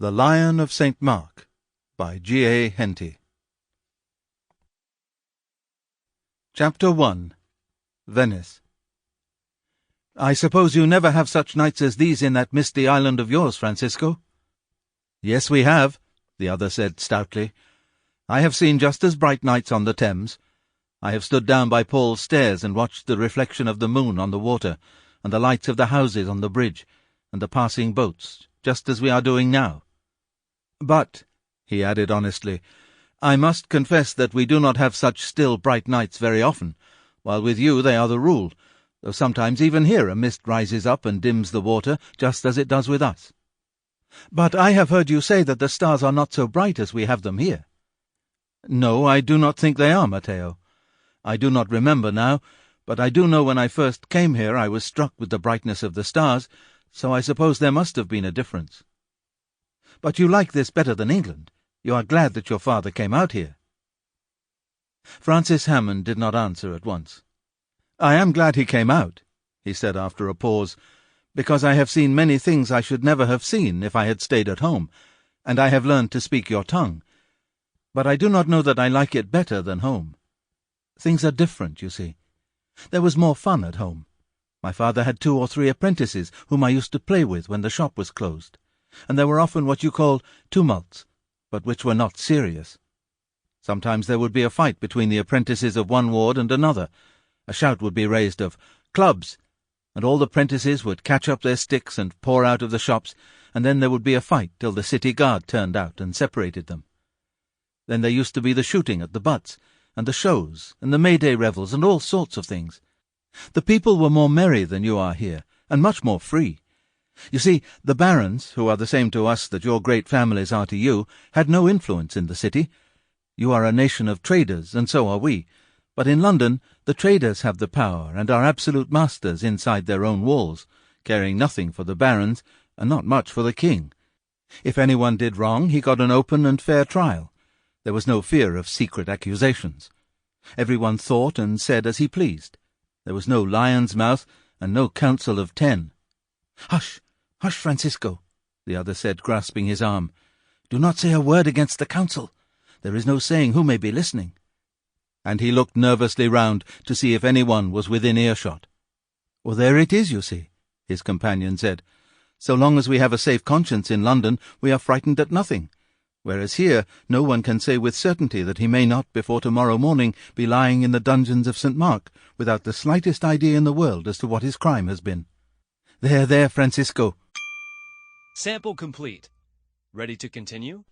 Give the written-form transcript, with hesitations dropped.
The Lion of St. Mark by G. A. Henty. Chapter 1. Venice. "I suppose you never have such nights as these in that misty island of yours, Francisco?" "Yes, we have," the other said stoutly. "I have seen just as bright nights on the Thames. I have stood down by Paul's Stairs and watched the reflection of the moon on the water, and the lights of the houses on the bridge, and the passing boats, just as we are doing now. But," he added honestly, "I must confess that we do not have such still bright nights very often, while with you they are the rule, though sometimes even here a mist rises up and dims the water, just as it does with us. But I have heard you say that the stars are not so bright as we have them here." "No, I do not think they are, Matteo. I do not remember now, but I do know when I first came here I was struck with the brightness of the stars, so I suppose there must have been a difference. But you like this better than England? You are glad that your father came out here?" Francis Hammond did not answer at once. "I am glad he came out," he said after a pause, "because I have seen many things I should never have seen if I had stayed at home, and I have learned to speak your tongue. But I do not know that I like it better than home. Things are different, you see. There was more fun at home. My father had 2 or 3 apprentices whom I used to play with when the shop was closed, and there were often what you call tumults, but which were not serious. Sometimes there would be a fight between the apprentices of one ward and another. A shout would be raised of "Clubs!" and all the apprentices would catch up their sticks and pour out of the shops, and then there would be a fight till the city guard turned out and separated them. Then there used to be the shooting at the butts, and the shows, and the May-Day revels, and all sorts of things. The people were more merry than you are here, and much more free. You see, the barons, who are the same to us that your great families are to you, had no influence in the city. You are a nation of traders, and so are we. But in London the traders have the power and are absolute masters inside their own walls, caring nothing for the barons, and not much for the king. If anyone did wrong, he got an open and fair trial. There was no fear of secret accusations. Everyone thought and said as he pleased. There was no lion's mouth, and no council of 10. "Hush, hush, Francisco," the other said, grasping his arm. "Do not say a word against the council. There is no saying who may be listening." And he looked nervously round to see if anyone was within earshot. "Well, there it is, you see," his companion said. "So long as we have a safe conscience in London, we are frightened at nothing, whereas here no one can say with certainty that he may not before tomorrow morning be lying in the dungeons of St. Mark without the slightest idea in the world as to what his crime has been. There, Francisco." Sample complete. Ready to continue?